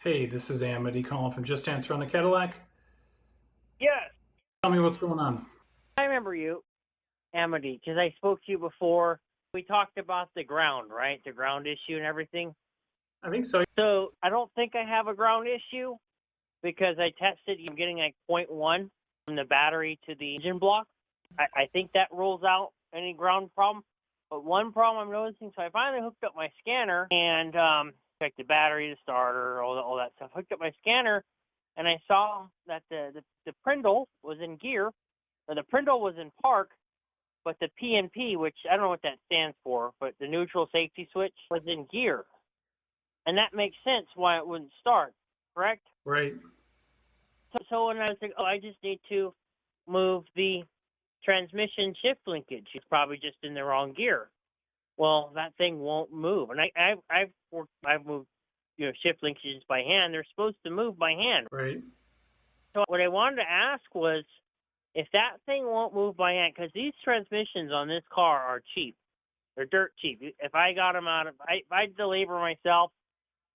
Hey, this is Amity calling from JustAnswer on the Cadillac. Yes, Tell me what's going on. I remember you, Amity, because I spoke to you before. We talked about the ground, right? The ground issue and everything. I think so. So I don't think I have a ground issue because I tested. I'm getting like point 0.1 from the battery to the engine block. I think that rules out any ground problem. But one problem I'm noticing, so I finally hooked up my scanner and checked the battery, the starter, all that stuff. Hooked up my scanner, and I saw that the Prindle was in gear, or the Prindle was in park, but the PNP, which I don't know what that stands for, but the neutral safety switch was in gear. And that makes sense why it wouldn't start, correct? Right. So when I was like, oh, I just need to move the transmission shift linkage. It's probably just in the wrong gear. Well, that thing won't move. And I've moved, shift linkages by hand. They're supposed to move by hand. Right. So what I wanted to ask was, if that thing won't move by hand, because these transmissions on this car are cheap. They're dirt cheap. If I got them if I did the labor myself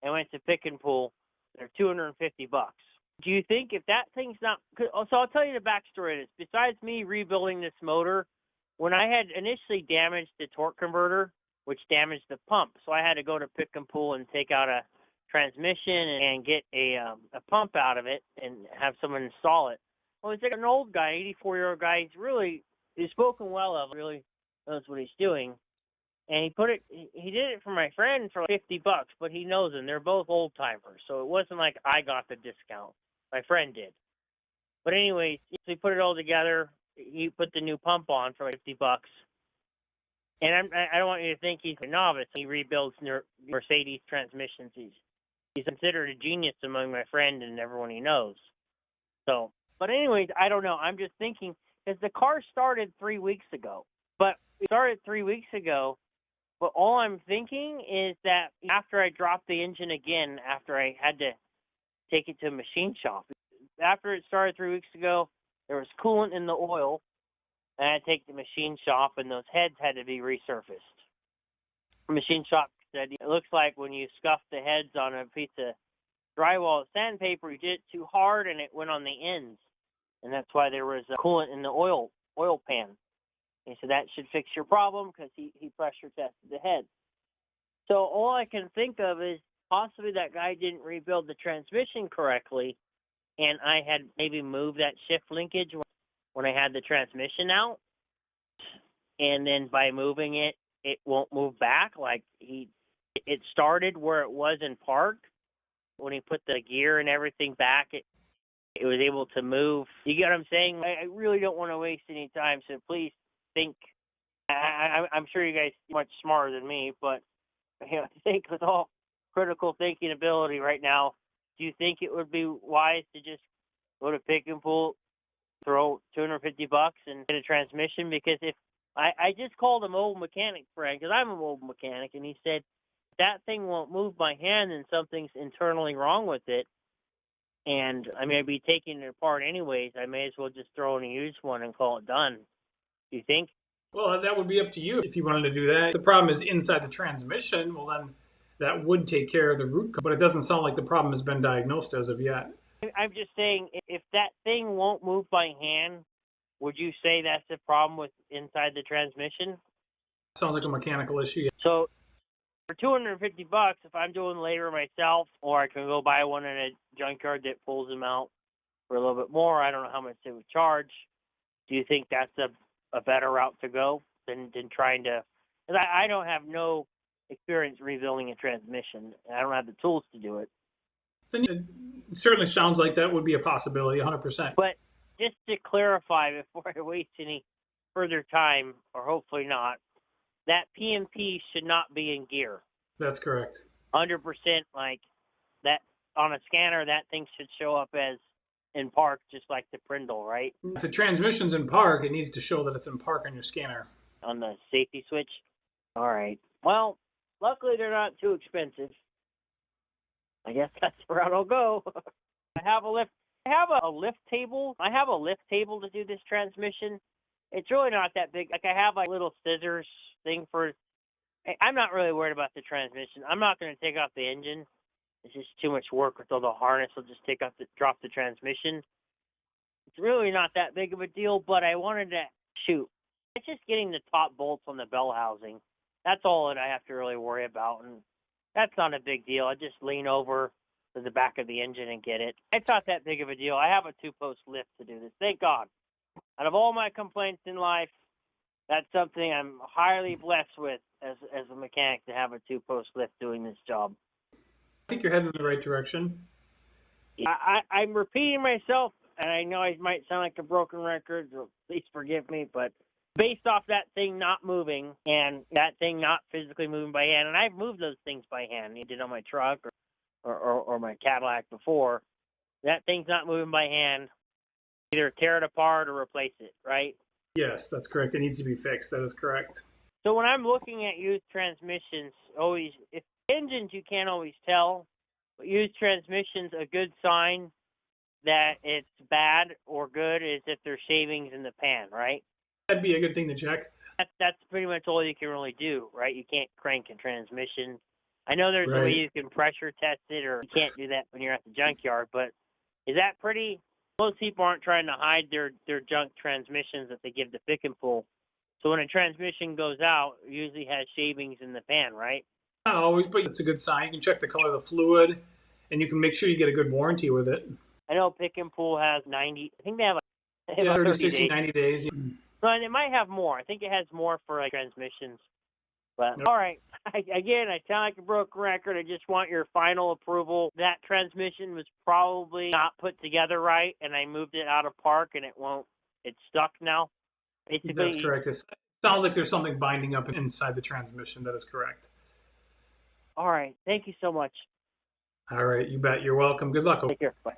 and went to pick and pull, they're $250. Do you think if that thing's not, so I'll tell you the backstory of this. Besides me rebuilding this motor, when I had initially damaged the torque converter, which damaged the pump, so I had to go to pick and pull and take out a transmission and get a pump out of it and have someone install it. Well, he's like an old guy, 84-year-old guy. He's spoken well of, really knows what he's doing. And he did it for my friend for like $50, but he knows them. They're both old timers. So it wasn't like I got the discount. My friend did. But anyways, so he put it all together. He put the new pump on for like $50. And I don't want you to think he's a novice. He rebuilds Mercedes transmissions. He's considered a genius among my friend and everyone he knows. So, but anyways, I don't know. I'm just thinking, because the car started 3 weeks ago. But it started 3 weeks ago. But all I'm thinking is that after I dropped the engine again, after I had to take it to a machine shop, after it started 3 weeks ago, there was coolant in the oil, and I had to take the machine shop, and those heads had to be resurfaced. The machine shop said, it looks like when you scuff the heads on a piece of drywall with sandpaper, you did it too hard, and it went on the ends. And that's why there was coolant in the oil pan. He said that should fix your problem because he pressure tested the head. So all I can think of is possibly that guy didn't rebuild the transmission correctly, and I had maybe moved that shift linkage when I had the transmission out, and then by moving it, it won't move back. Like it started where it was in park. When he put the gear and everything back, it was able to move. You get what I'm saying? I really don't want to waste any time, so please think. I'm sure you guys are much smarter than me, but think with all critical thinking ability right now, do you think it would be wise to just go to pick and pull, throw $250 and get a transmission? Because if I just called a mobile mechanic friend, because I'm a mobile mechanic, and he said that thing won't move by hand and something's internally wrong with it. And I mean, I'd be taking it apart anyways. I may as well just throw in a used one and call it done. Do you think? Well, that would be up to you if you wanted to do that. The problem is inside the transmission. Well, then that would take care of the root cause, but it doesn't sound like the problem has been diagnosed as of yet. I'm just saying, if that thing won't move by hand, would you say that's the problem with inside the transmission? Sounds like a mechanical issue. So for $250, if I'm doing labor myself, or I can go buy one in a junkyard that pulls them out for a little bit more, I don't know how much they would charge. Do you think that's a better route to go than trying to? Because I don't have no experience rebuilding a transmission. I don't have the tools to do it. Then it certainly sounds like that would be a possibility, 100%. But just to clarify before I waste any further time, or hopefully not, that PMP should not be in gear. That's correct. 100%, like that on a scanner, that thing should show up as in park, just like the Prindle, right? If the transmission's in park, it needs to show that it's in park on your scanner. On the safety switch. All right. Well, luckily they're not too expensive. I guess that's the route I'll go. I have a lift table. I have a lift table to do this transmission. It's really not that big. Like I have like little scissors thing for. I'm not really worried about the transmission. I'm not going to take off the engine. it's just too much work with all the harness. I'll just drop the transmission. It's really not that big of a deal, but I wanted to shoot. It's just getting the top bolts on the bell housing. That's all that I have to really worry about, and that's not a big deal. I just lean over to the back of the engine and get it. It's not that big of a deal. I have a 2-post lift to do this. Thank God. Out of all my complaints in life, that's something I'm highly blessed with as a mechanic, to have a 2-post lift doing this job. I think you're heading in the right direction. I'm repeating myself, and I know I might sound like a broken record, so please forgive me, but based off that thing not moving and that thing not physically moving by hand, and I've moved those things by hand. I did on my truck or my Cadillac before. That thing's not moving by hand. Either tear it apart or replace it, right? Yes, that's correct. It needs to be fixed. That is correct. So when I'm looking at used transmissions, if engines you can't always tell, but used transmissions, a good sign that it's bad or good is if there's shavings in the pan, right? That'd be a good thing to check. That's pretty much all you can really do, right? You can't crank a transmission. I know there's a way you can pressure test it, or you can't do that when you're at the junkyard, but is that pretty? Most people aren't trying to hide their junk transmissions that they give to pick and pull. So when a transmission goes out, it usually has shavings in the pan, right? Not always, but it's a good sign. You can check the color of the fluid, and you can make sure you get a good warranty with it. I know pick and pull has 90. I think they have 30, 60, 90 days. So it might have more. I think it has more for transmissions. But All right. Again, I sound like a broken record. I just want your final approval. That transmission was probably not put together right, and I moved it out of park, and it's stuck now. Basically, that's correct. It sounds like there's something binding up inside the transmission. That is correct. All right. Thank you so much. All right. You bet. You're welcome. Good luck. Take care. Bye.